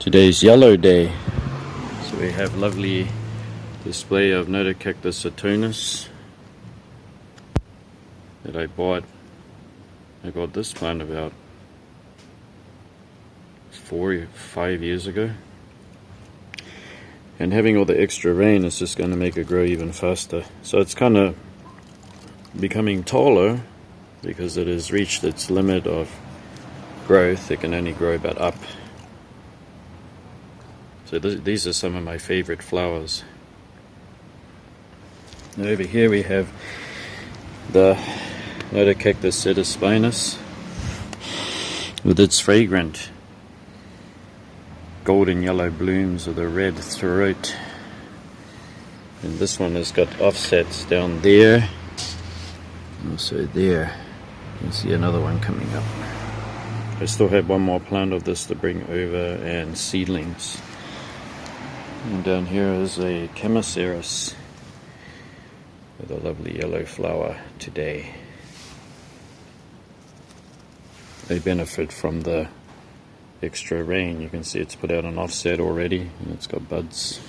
Today's yellow day, so we have lovely display of Notocactus autunus that I bought this plant about 4 or 5 years ago, and having all the extra rain is just going to make it grow even faster. So it's kind of becoming taller because it has reached its limit of growth. It can only grow about up. So these are some of my favorite flowers. And over here we have the Notocactus setaspinus with its fragrant golden yellow blooms with a red throat. And this one has got offsets down there, also there. You can see another one coming up. I still have one more plant of this to bring over and seedlings. And down here is a Chemaceris with a lovely yellow flower today. They benefit from the extra rain. You can see it's put out an offset already and it's got buds.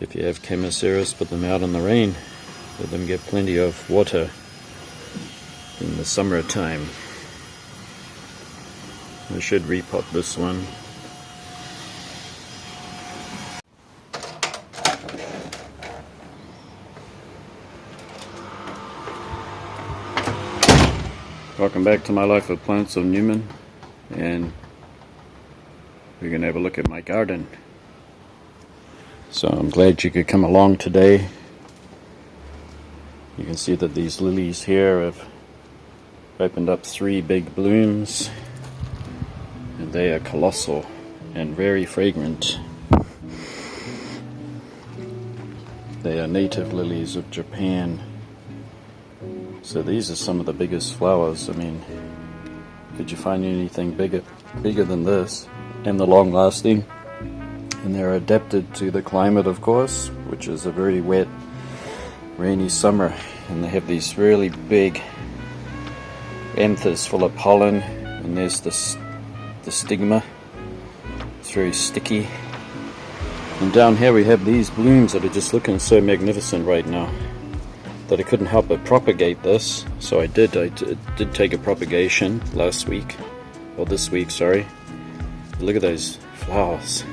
If you have Chemaceris, put them out in the rain. Let them get plenty of water in the summertime. I should repot this one. Welcome back to my Life of Plants of Newman, and we're going to have a look at my garden. So I'm glad you could come along today. You can see that these lilies here have opened up 3 big blooms, and they are colossal and very fragrant. They are native lilies of Japan. So these are some of the biggest flowers. I mean, could you find anything bigger than this? And they're long lasting, and they're adapted to the climate, of course, which is a very wet, rainy summer. And they have these really big anthers full of pollen, and there's the stigma. It's very sticky. And down here we have these blooms that are just looking so magnificent right now that I couldn't help but propagate this. So I did take a propagation last week, or this week, sorry. Look at those flowers.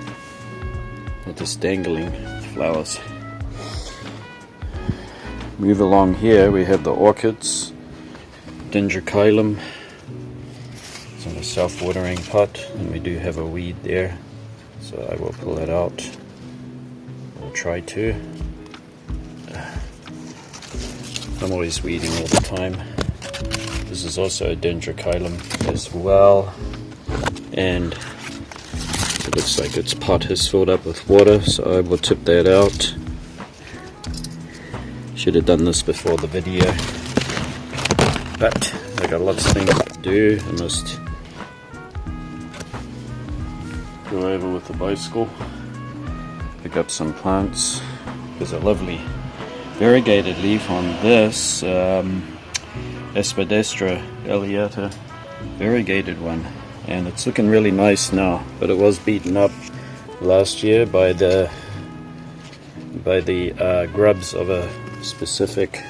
They're just dangling flowers. Move along here, we have the orchids, Dendrochilum. It's in a self-watering pot, and we do have a weed there, so I will pull it out. I'll try to. I'm always weeding all the time. This is also a Dendrochilum as well, and it looks like its pot is filled up with water, so I will tip that out. Should have done this before the video, but I got lots of things to do. I must go over with the bicycle, pick up some plants. There's a lovely variegated leaf on this Aspidestra eliata, variegated one, and it's looking really nice now, but it was beaten up last year by the grubs of a specific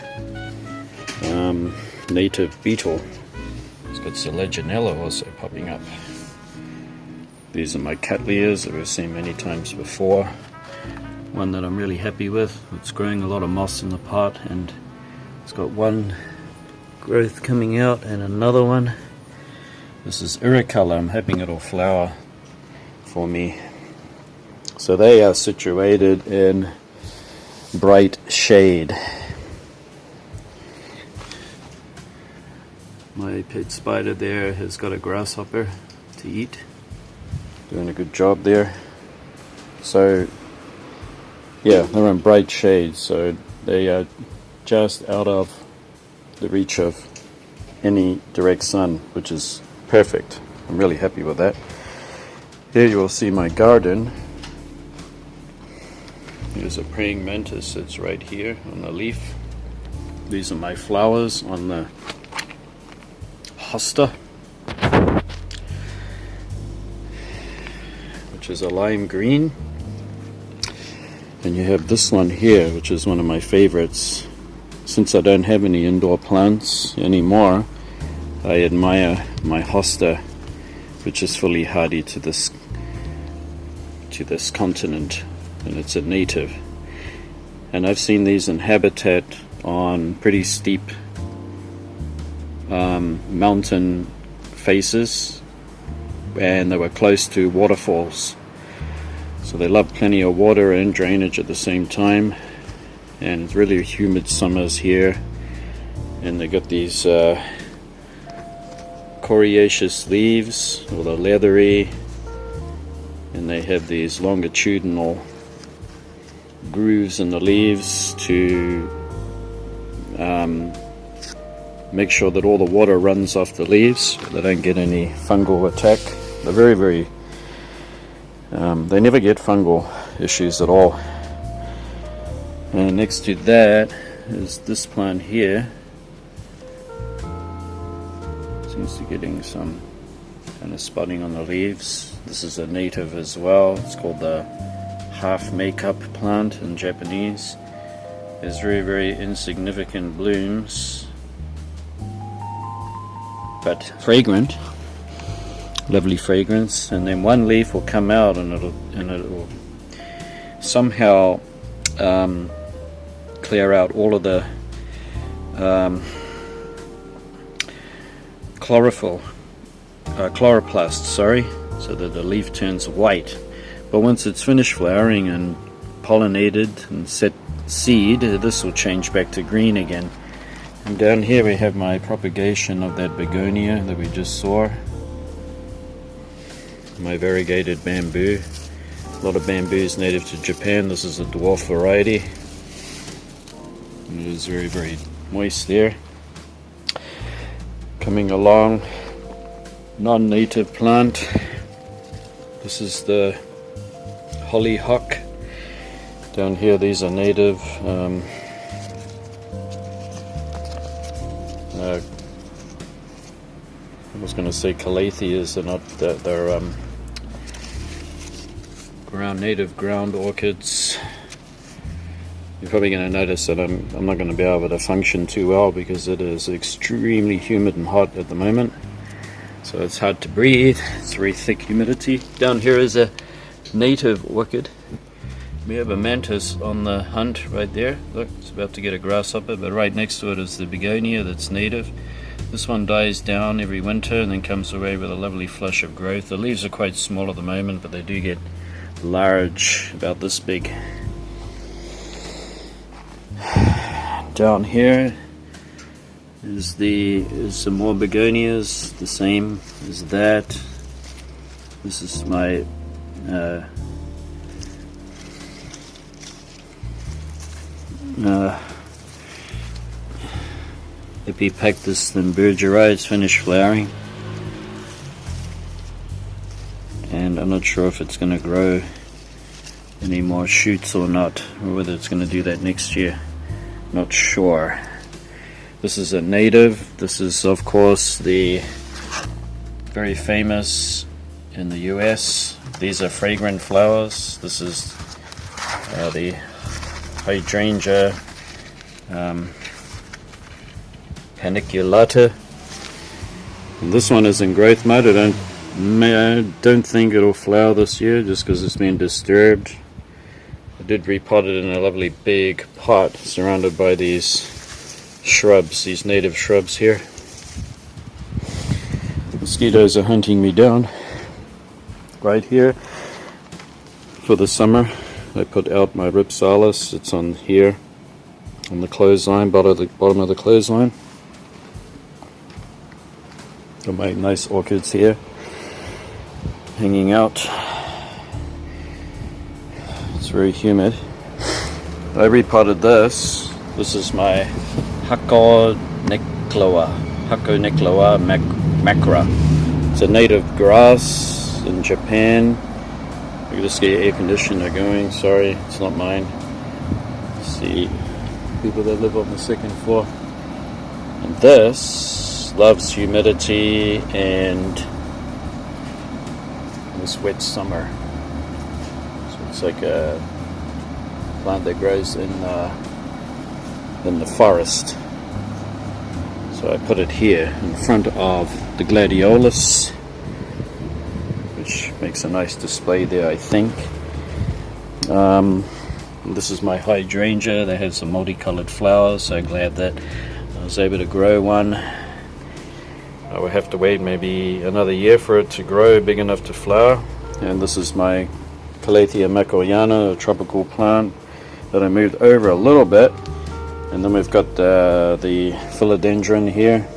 native beetle. It's got some Legionella also popping up. These are my Cattleyas that we've seen many times before. One that I'm really happy with. It's growing a lot of moss in the pot, and it's got one growth coming out and another one. This is Iricolor. I'm hoping it'll flower for me. So they are situated in bright shade. My pet spider there has got a grasshopper to eat. Doing a good job there. So yeah, they're in bright shade, so they are just out of the reach of any direct sun, which is perfect. I'm really happy with that. Here you will see my garden. Here's a praying mantis that's right here on the leaf. These are my flowers on the hosta. which is a lime green. And you have this one here, which is one of my favorites. Since I don't have any indoor plants anymore, I admire my hosta, which is fully hardy to this continent, and it's a native. And I've seen these in habitat on pretty steep mountain faces, and they were close to waterfalls. So they love plenty of water and drainage at the same time, and it's really humid summers here. And they got these coriaceous leaves, or the leathery, and they have these longitudinal grooves in the leaves to make sure that all the water runs off the leaves. They don't get any fungal attack. They're very they never get fungal issues at all. And next to that is this plant here. Seems to be getting some kind of spotting on the leaves. This is a native as well. It's called the half makeup plant in Japanese. It's very insignificant blooms, but fragrant, lovely fragrance. And then one leaf will come out, and it'll somehow clear out all of the chloroplast, so that the leaf turns white. But once it's finished flowering and pollinated and set seed, this will change back to green again. And down here we have my propagation of that begonia that we just saw. My variegated bamboo. A lot of bamboo is native to Japan. This is a dwarf variety. It is very moist there. Coming along, non-native plant. This is the hollyhock. Down here, these are native. I was going to say calatheas. They're not. They're native ground orchids. You're probably going to notice that I'm not going to be able to function too well because it is extremely humid and hot at the moment. So it's hard to breathe. It's very thick humidity. Down here is a native orchid. We have a mantis on the hunt right there. Look, it's about to get a grasshopper, but right next to it is the begonia that's native. This one dies down every winter and then comes away with a lovely flush of growth. The leaves are quite small at the moment, but they do get large, about this big. Down here is some more begonias, the same as that. This is my Epipactis thunbergeri. It's finished flowering, and I'm not sure if it's going to grow any more shoots or not, or whether it's going to do that next year. Not sure. This is a native. This is, of course, the very famous in the US. These are fragrant flowers. This is the hydrangea paniculata. And this one is in growth mode. I don't think it'll flower this year just because it's been disturbed. I did repot it in a lovely big pot surrounded by these shrubs, these native shrubs here. Mosquitoes are hunting me down. Right here for the summer I put out my Ripsalis. It's on here on the clothesline, bottom of the clothesline. Got my nice orchids here hanging out. It's very humid. I repotted this. This is my Hakonekloa macra. It's a native grass in Japan. I can just get your air conditioner going. Sorry, it's not mine. See people that live on the second floor. And this loves humidity and this wet summer. Looks like a plant that grows in the forest. So I put it here in front of the gladiolus, which makes a nice display there, I think. This is my hydrangea that has some multicolored flowers, so glad that I was able to grow one. I will have to wait maybe another year for it to grow big enough to flower. And this is my Calathea macoyana, a tropical plant that I moved over a little bit. And then we've got the philodendron here,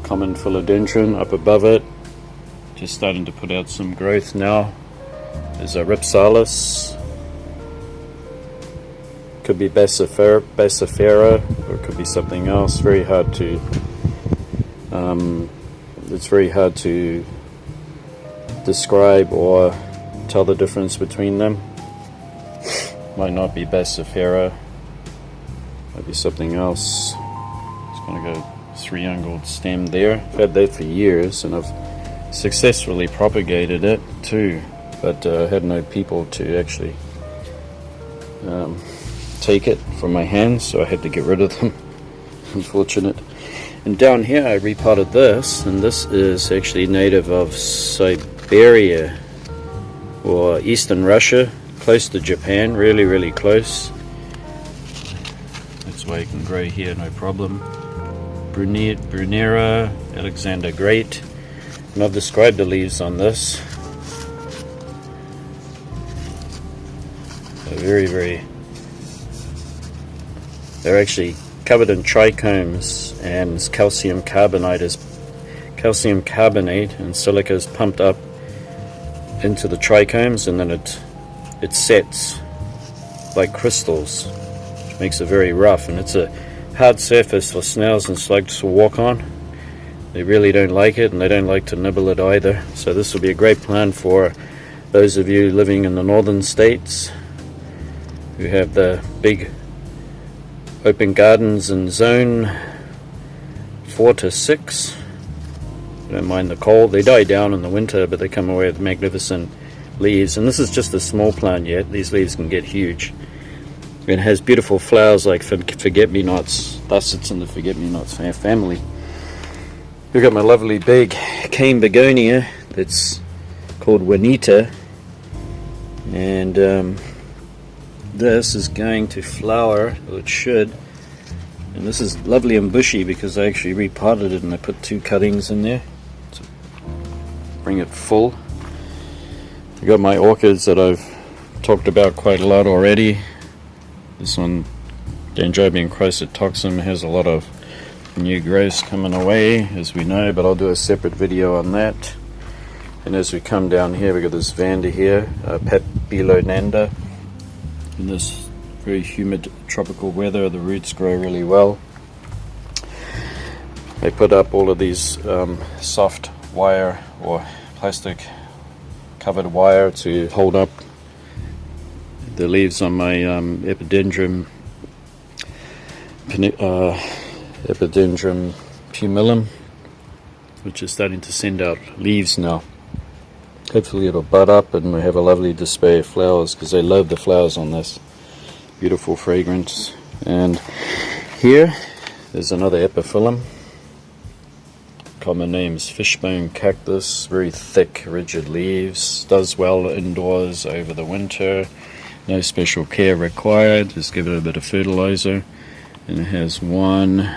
common philodendron up above it, just starting to put out some growth now. There's a ripsalis, could be bassifera, or it could be something else. Very hard to it's very hard to describe or tell the difference between them. Might not be bassifera, might be something else. It's going to go 3-angled stem there. I've had that for years, and I've successfully propagated it too, but I had no people to actually take it from my hands, so I had to get rid of them. Unfortunate. And down here I repotted this, and this is actually native of Siberia or eastern Russia, close to Japan, really close. That's why you can grow here, no problem. Brunera, Alexander Great, and I've described the leaves on this. They're they're actually covered in trichomes, and calcium carbonate and silica is pumped up into the trichomes, and then it sets like crystals, which makes it very rough, and it's a hard surface for snails and slugs to walk on. They really don't like it, and they don't like to nibble it either. So this will be a great plant for those of you living in the northern states who have the big open gardens in zone 4 to 6. You don't mind the cold. They die down in the winter, but they come away with magnificent leaves. And this is just a small plant yet. These leaves can get huge. It has beautiful flowers like forget-me-nots. Thus it's in the forget-me-nots family. We've got my lovely big cane begonia that's called Juanita, and this is going to flower, or it should. And this is lovely and bushy because I actually repotted it and I put 2 cuttings in there to bring it full. I've got my orchids that I've talked about quite a lot already. This one, Dendrobium chrysetoxum, has a lot of new growths coming away, as we know, but I'll do a separate video on that. And as we come down here, we've got this Vanda here, Papilionanda. In this very humid tropical weather, the roots grow really well. They put up all of these soft wire or plastic covered wire to hold up the leaves on my Epidendrum pumilum, which is starting to send out leaves now. Hopefully it'll bud up and we have a lovely display of flowers, because they love the flowers on this. Beautiful fragrance. And here there's another epiphyllum. Common name is fishbone cactus. Very thick, rigid leaves. Does well indoors over the winter. No special care required. Just give it a bit of fertilizer. And it has 1,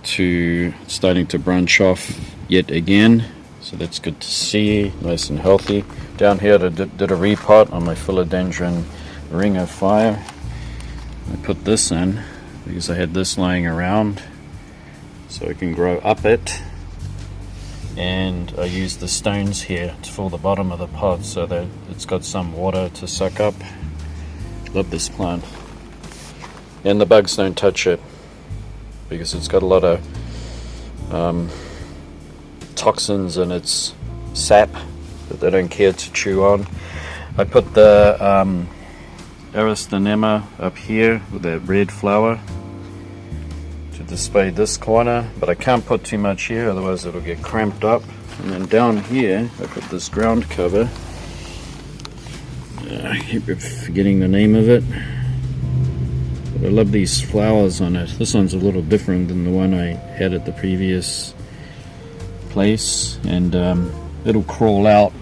2, starting to branch off yet again. So that's good to see, nice and healthy. Down here I did a repot on my philodendron ring of fire. I put this in because I had this lying around so I can grow up it. And I used the stones here to fill the bottom of the pot so that it's got some water to suck up. Love this plant. And the bugs don't touch it because it's got a lot of toxins in its sap that they don't care to chew on. I put the Aristonemma up here with that red flower to display this corner, but I can't put too much here, otherwise it'll get cramped up. And then down here I put this ground cover. I keep forgetting the name of it, but I love these flowers on it. This one's a little different than the one I had at the previous place, and it'll crawl out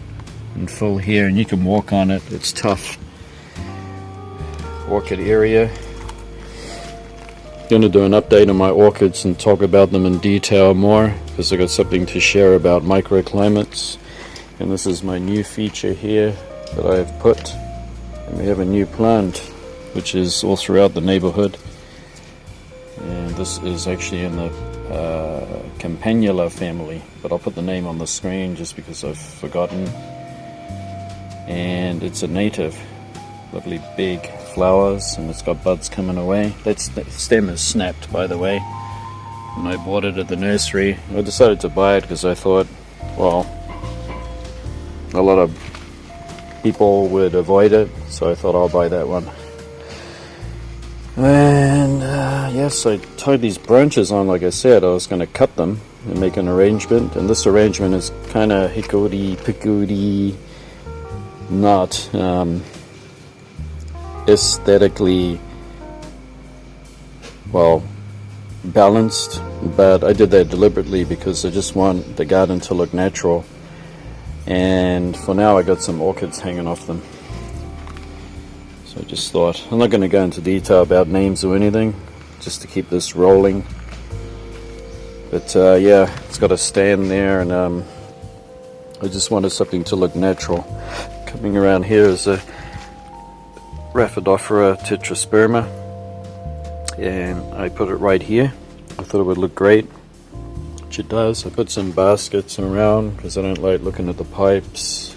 and fill here, and you can walk on it. It's tough orchid area. Going to do an update on my orchids and talk about them in detail more, because I got something to share about microclimates. And this is my new feature here that I have put, and we have a new plant which is all throughout the neighborhood, and this is actually in the Campanula family, but I'll put the name on the screen just because I've forgotten. And it's a native, lovely big flowers, and it's got buds coming away. That stem is snapped, by the way, and I bought it at the nursery. I decided to buy it because I thought, well, a lot of people would avoid it, so I thought I'll buy that one. And yes, I tied these branches on. Like I said, I was going to cut them and make an arrangement, and this arrangement is kind of hickory-pickory, not aesthetically well balanced, but I did that deliberately because I just want the garden to look natural. And for now I got some orchids hanging off them, so I just thought, I'm not going to go into detail about names or anything, just to keep this rolling. But yeah, it's got a stand there, and I just wanted something to look natural. Coming around here is a Rhaphidophora tetrasperma, and I put it right here. I thought it would look great, which it does. I put some baskets around because I don't like looking at the pipes.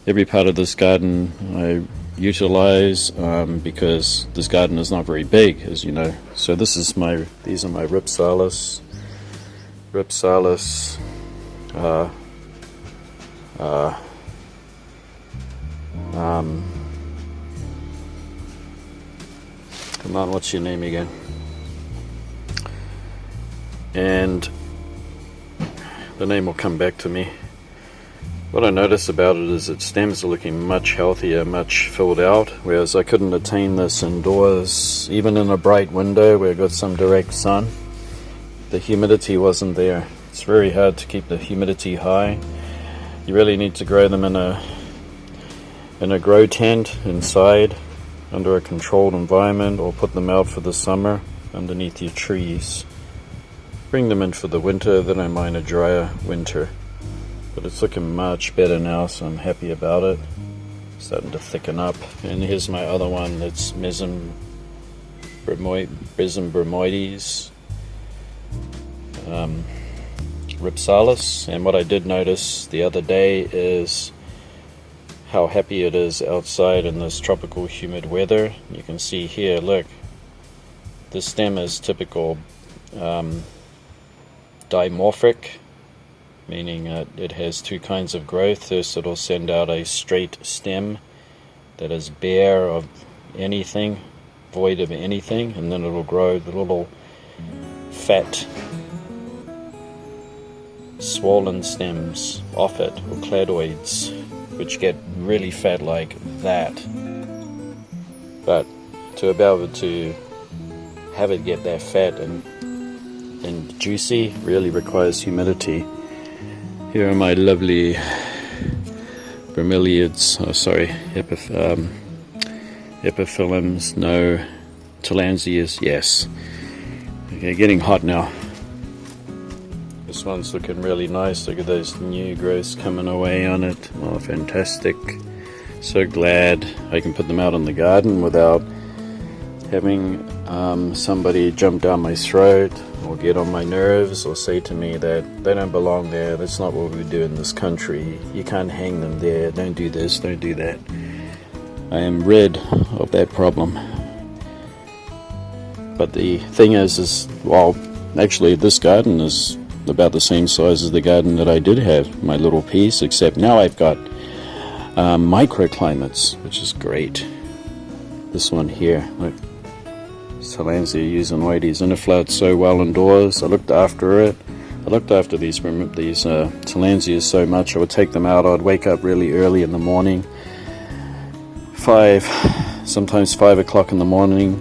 Every part of this garden I utilize because this garden is not very big, as you know. So these are my Ripsalis come on, what's your name again? And the name will come back to me. What I notice about it is its stems are looking much healthier, much filled out, whereas I couldn't attain this indoors, even in a bright window where I got some direct sun. The humidity wasn't there. It's very hard to keep the humidity high. You really need to grow them in a grow tent inside under a controlled environment, or put them out for the summer underneath your trees. Bring them in for the winter, then I mind a drier winter. But it's looking much better now, so I'm happy about it. Starting to thicken up. And here's my other one, that's Mesem bromoides, Ripsalis. And what I did notice the other day is how happy it is outside in this tropical humid weather. You can see here, look, the stem is typical dimorphic, meaning it has two kinds of growth. First, it'll send out a straight stem that is bare of anything, void of anything, and then it'll grow the little fat swollen stems off it, or cladoids, which get really fat like that. But to be able to have it get that fat and juicy really requires humidity. Here are my lovely bromeliads, epiphyllums, no, tillandsias, yes. Okay, getting hot now. This one's looking really nice. Look at those new growths coming away on it. Oh, fantastic. So glad I can put them out in the garden without having somebody jump down my throat or get on my nerves or say to me that they don't belong there. That's not what we do in this country. You can't hang them there. Don't do this, don't do that. I am rid of that problem. But the thing is well, actually this garden is about the same size as the garden that I did have, my little piece, except now I've got microclimates, which is great. This one here, look, Tillandsia usinoides, and it flowered so well indoors. I looked after it. I looked after these tillandsias so much. I would take them out. I'd wake up really early in the morning, sometimes 5 o'clock in the morning,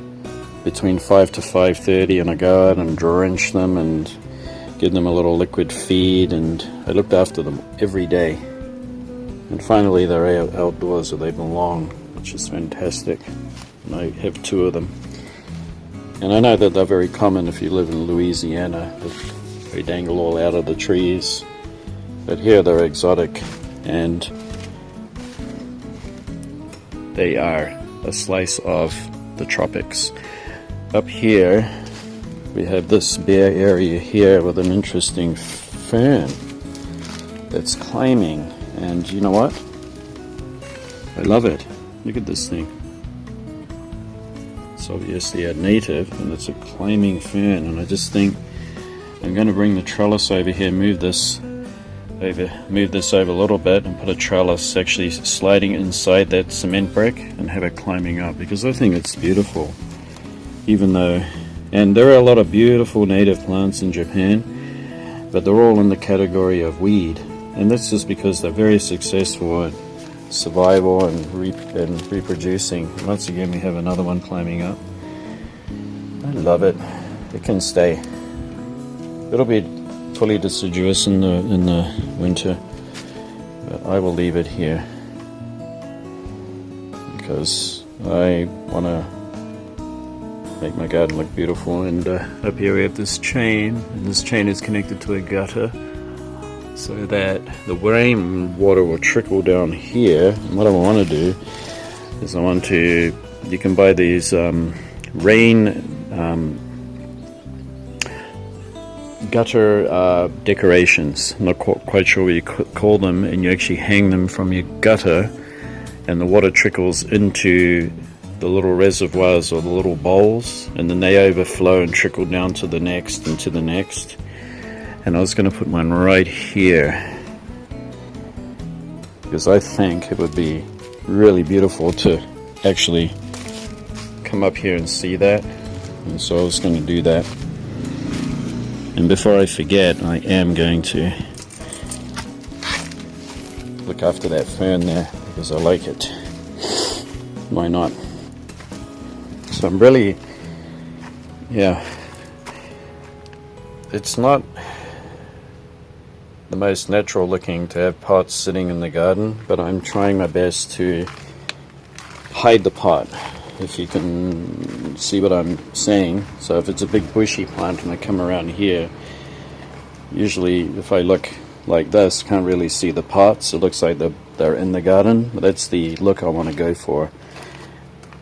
between 5 to 5:30, and I go out and drench them and give them a little liquid feed, and I looked after them every day. And finally they're outdoors where they belong, which is fantastic. And I have 2 of them. And I know that they're very common if you live in Louisiana. They dangle all out of the trees. But here they're exotic, and they are a slice of the tropics. Up here we have this bare area here with an interesting fern that's climbing, and you know what? I love it. Look at this thing. It's obviously a native, and it's a climbing fern, and I just think I'm going to bring the trellis over here, move this over a little bit, and put a trellis actually sliding inside that cement brick and have it climbing up, because I think it's beautiful. Even though, and there are a lot of beautiful native plants in Japan, but they're all in the category of weed, and that's just because they're very successful at survival and reproducing. Once again we have another one climbing up. I love it. It can stay. It'll be fully deciduous in the winter, but I will leave it here because I want to make my garden look beautiful. And up here we have this chain, and this chain is connected to a gutter so that the rainwater will trickle down here. And what I want to do is you can buy these rain gutter decorations. I'm not quite sure what you call them, and you actually hang them from your gutter, and the water trickles into the little reservoirs or the little bowls, and then they overflow and trickle down to the next and to the next. And I was going to put one right here because I think it would be really beautiful to actually come up here and see that, and so I was going to do that. And before I forget, I am going to look after that fern there because I like it. Why not? So I'm really, it's not the most natural looking to have pots sitting in the garden, but I'm trying my best to hide the pot, if you can see what I'm saying. So if it's a big bushy plant and I come around here, usually if I look like this, can't really see the pots. It looks like they're in the garden, but that's the look I want to go for.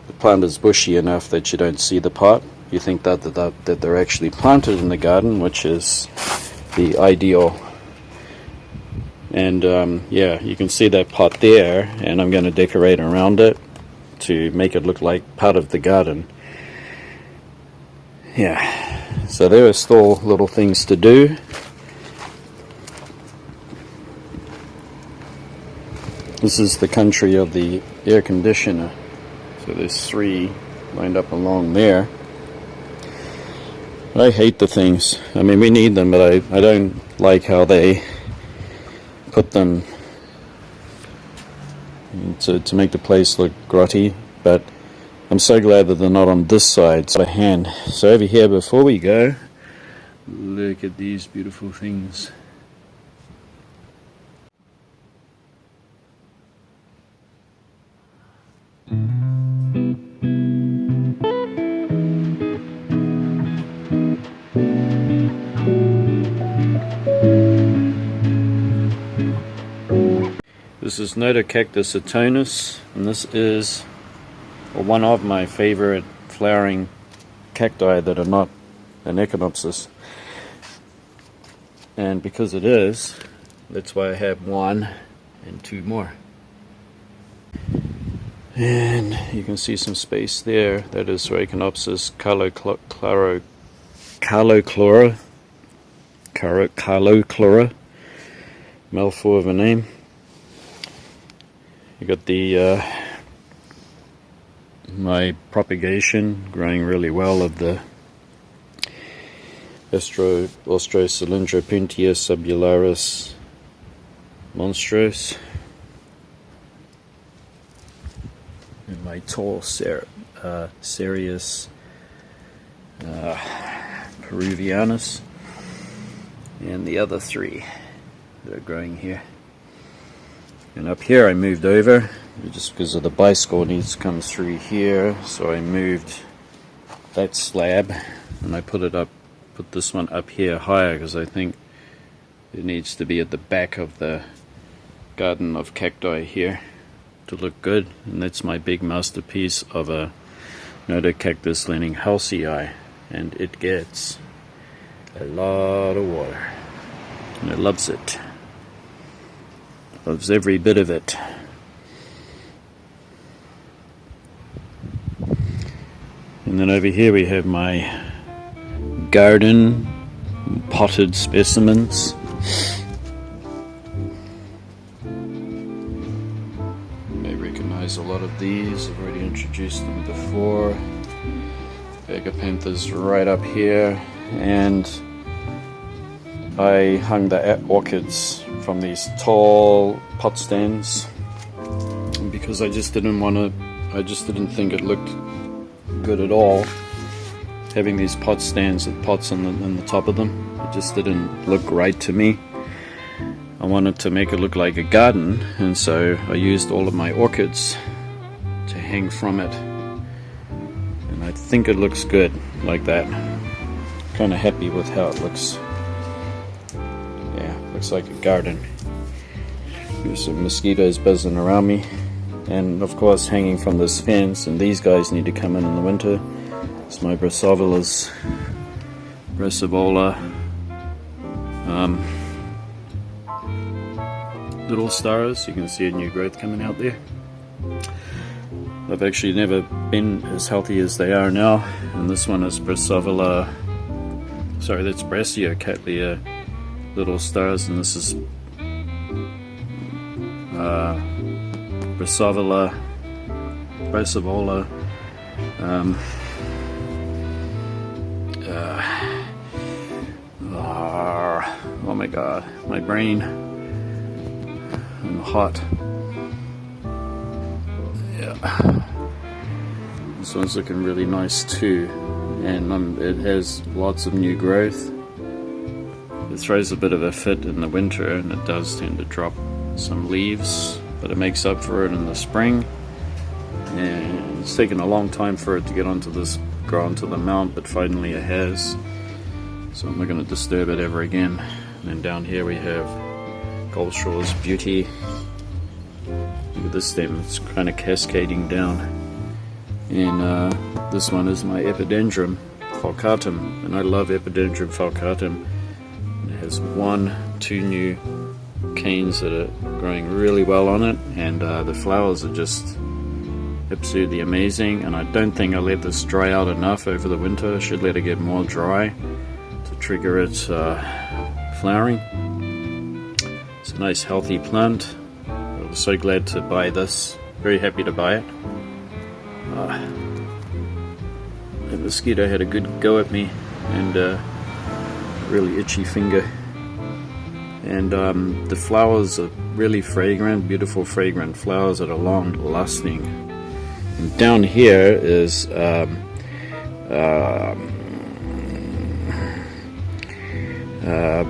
The plant is bushy enough that you don't see the pot. You think that they're actually planted in the garden, which is the ideal. And you can see that pot there, and I'm going to decorate around it to make it look like part of the garden. Yeah, so there are still little things to do. This is the country of the air conditioner. So there's 3 lined up along there. I hate the things. I mean, we need them, but I don't like how they put them to make the place look grotty. But I'm so glad that they're not on this side. So over here, before we go, look at these beautiful things. This is Notocactus atonus, and this is one of my favorite flowering cacti that are not an echinopsis. And because it is, that's why I have 1 and 2 more. And you can see some space there. That is Echinopsis Carlochlora, mouthful of a name. You got the my propagation growing really well of the Austrocylindropuntia subularis monstros. And my tall Cereus peruvianus, and the other three that are growing here. And up here I moved over just because of the bicycle needs to come through here, so I moved that slab and I put this one up here higher because I think it needs to be at the back of the garden of cacti here to look good. And that's my big masterpiece of a Notocactus Halcyi, and it gets a lot of water and it loves it. Loves every bit of it. And then over here we have my garden potted specimens. You may recognize a lot of these. I've already introduced them before. Agapanthus right up here, and I hung the orchids from these tall pot stands because I just didn't think it looked good at all having these pot stands with pots on the top of them. It just didn't look right to me. I wanted to make it look like a garden, and so I used all of my orchids to hang from it, and I think it looks good like that. Kind of happy with how it looks. Looks like a garden. There's some mosquitoes buzzing around me, and of course hanging from this fence, and these guys need to come in the winter. It's my Brassavola little stars. You can see a new growth coming out there. I've actually never been as healthy as they are now, and this one is Brassavola, sorry, that's Brachycattleya little stars, and this is Brassavola oh my god, my brain, I'm hot. Yeah, this one's looking really nice too, and it has lots of new growth. It throws a bit of a fit in the winter, and it does tend to drop some leaves, but it makes up for it in the spring. And it's taken a long time for it to grow onto the mount, but finally it has. So I'm not going to disturb it ever again. And then down here we have Goldshaw's Beauty. Look at this stem, it's kind of cascading down. And this one is my Epidendrum falcatum, and I love Epidendrum falcatum. It has 2 new canes that are growing really well on it, and the flowers are just absolutely amazing. And I don't think I let this dry out enough over the winter. I should let it get more dry to trigger its flowering. It's a nice healthy plant. I was so glad to buy this, very happy to buy it. The mosquito had a good go at me, and really itchy finger. And the flowers are really fragrant, beautiful fragrant flowers that are long lasting. And down here is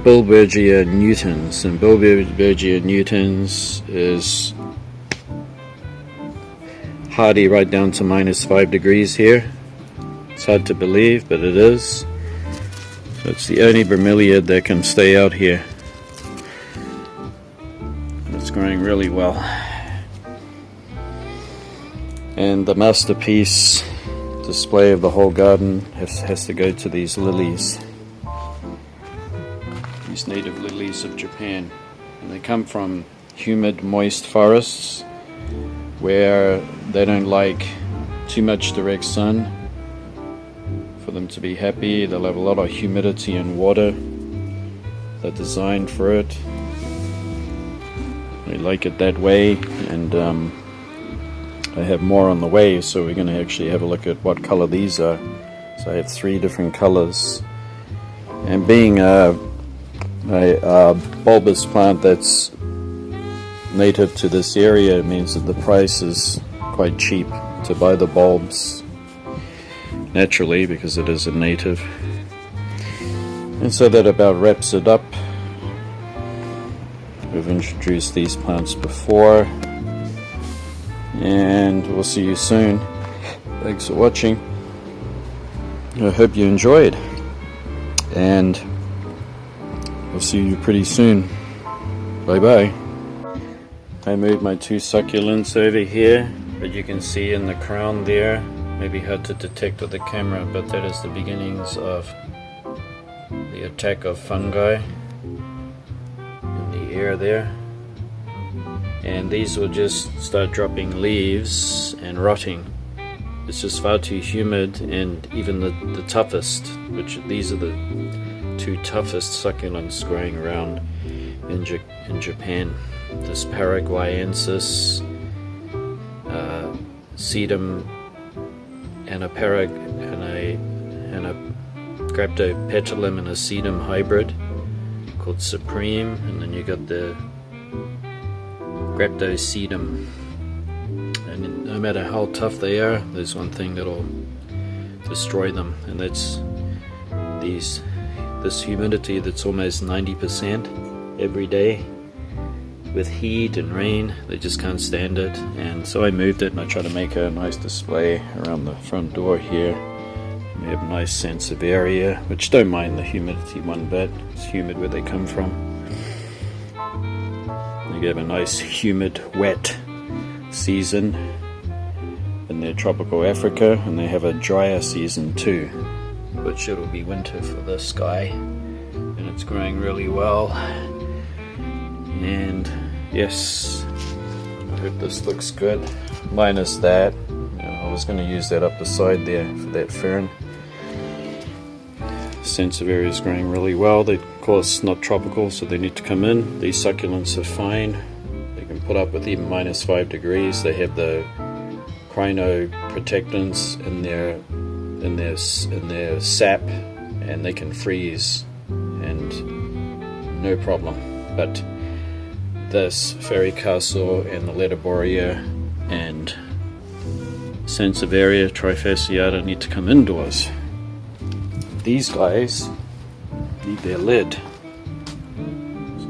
Bilbergia nutans, and Bilbergia nutans is hardy right down to -5 degrees here. It's hard to believe, but it is. So it's the only bromeliad that can stay out here. It's growing really well. And the masterpiece display of the whole garden has to go to these lilies. These native lilies of Japan. And they come from humid, moist forests where they don't like too much direct sun. For them to be happy, they'll have a lot of humidity and water. They're designed for it. They like it that way, and I have more on the way, so we're going to actually have a look at what color these are. So I have 3 different colors. And being a bulbous plant that's native to this area, it means that the price is quite cheap to buy the bulbs naturally because it is a native. And so that about wraps it up. We've introduced these plants before, and we'll see you soon. Thanks for watching. I hope you enjoyed, and we'll see you pretty soon. Bye bye. I moved my two succulents over here, but you can see in the crown there, maybe hard to detect with the camera, but that is the beginnings of the attack of fungi in the air there. And these will just start dropping leaves and rotting. It's just far too humid, and even the toughest, which these are the two toughest succulents growing around in Japan. This Paraguayensis, sedum, and a Graptopetalum and a sedum hybrid called Supreme, and then you got the Graptosedum. And no matter how tough they are, there's one thing that'll destroy them, and that's this humidity that's almost 90% every day. With heat and rain, they just can't stand it. And so I moved it, and I try to make a nice display around the front door here. We have a nice sense of area, which don't mind the humidity one bit. It's humid where they come from. You have a nice humid, wet season in their tropical Africa, and they have a drier season too, which it'll be winter for this guy, and it's growing really well. And yes, I hope this looks good, minus that. I was going to use that up the side there for that fern. Sansevieria is growing really well. They're of course not tropical, so they need to come in. These succulents are fine. They can put up with even minus 5 degrees. They have the crinoprotectants in their sap, and they can freeze and no problem. But this Fairy Castle and the Letterboria and Sansevieria trifasciata need to come indoors. These guys need their lid, so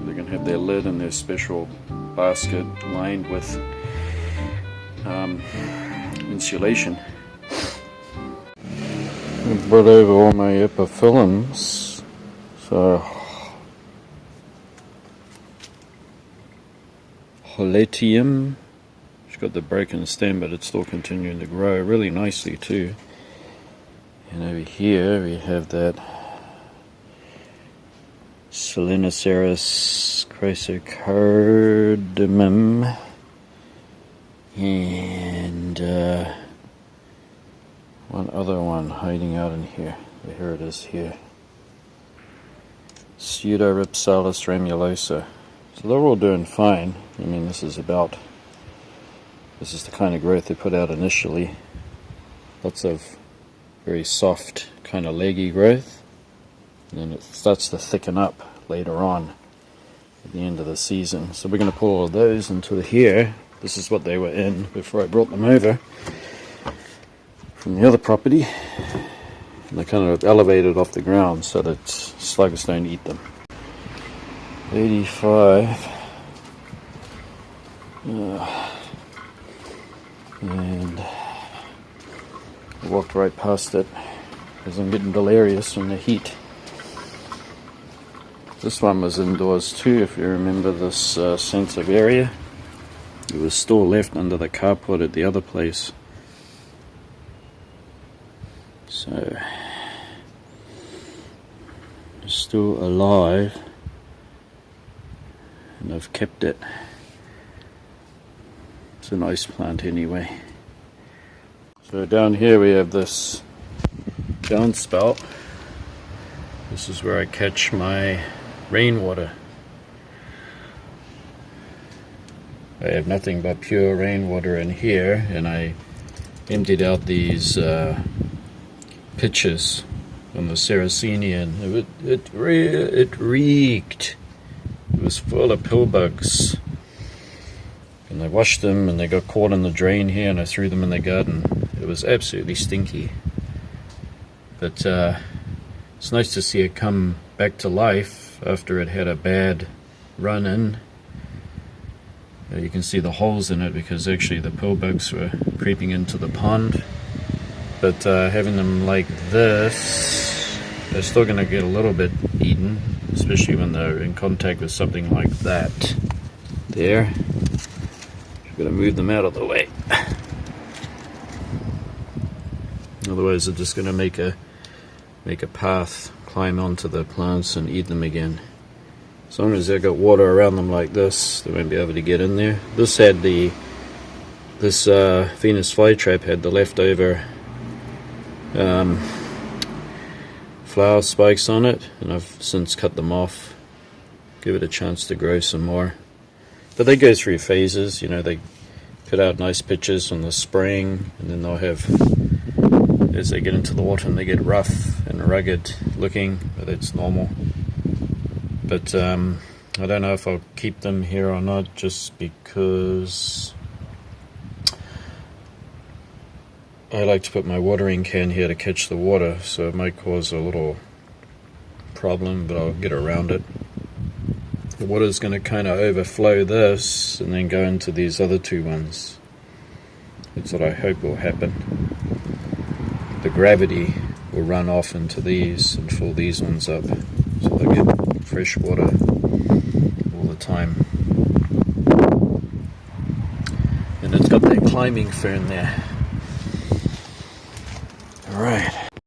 they're going to have their lid in their special basket lined with insulation. I brought over all my epiphyllums, so Holetium, it's got the broken stem, but it's still continuing to grow really nicely too. And over here we have that Selenoceras chrysocardamum, and one other one hiding out in here. Here it is here. Pseudorhipsalis ramulosa. So they're all doing fine. I mean, this is the kind of growth they put out initially. Lots of very soft, kind of leggy growth, and then it starts to thicken up later on at the end of the season. So we're going to pull all of those into here. This is what they were in before I brought them over from the other property, and they're kind of elevated off the ground so that slugs don't eat them. 85, and I walked right past it because I'm getting delirious from the heat. This one was indoors too, if you remember this Sansevieria. It was still left under the carport at the other place. So, it's still alive, and I've kept it. It's a nice plant anyway. So down here we have this downspout. This is where I catch my rainwater. I have nothing but pure rainwater in here, and I emptied out these pitchers on the Saraceni, and it reeked. It was full of pill bugs. And I washed them, and they got caught in the drain here, and I threw them in the garden. It was absolutely stinky. But it's nice to see it come back to life after it had a bad run in. You can see the holes in it because actually the pill bugs were creeping into the pond. But having them like this, they're still going to get a little bit eaten, especially when they're in contact with something like that. There. Got to move them out of the way. Otherwise they're just going to make a path, climb onto the plants and eat them again. As long as they've got water around them like this, they won't be able to get in there. This Venus flytrap had the leftover flower spikes on it, and I've since cut them off. Give it a chance to grow some more. But they go through phases, you know, they put out nice pictures in the spring, and then they'll have, as they get into the autumn, they get rough and rugged looking, but that's normal. But I don't know if I'll keep them here or not, just because I like to put my watering can here to catch the water, so it might cause a little problem, but I'll get around it. The water's going to kind of overflow this and then go into these other two ones. That's what I hope will happen. The gravity will run off into these and fill these ones up, so they get fresh water all the time. And it's got that climbing fern there. Alright.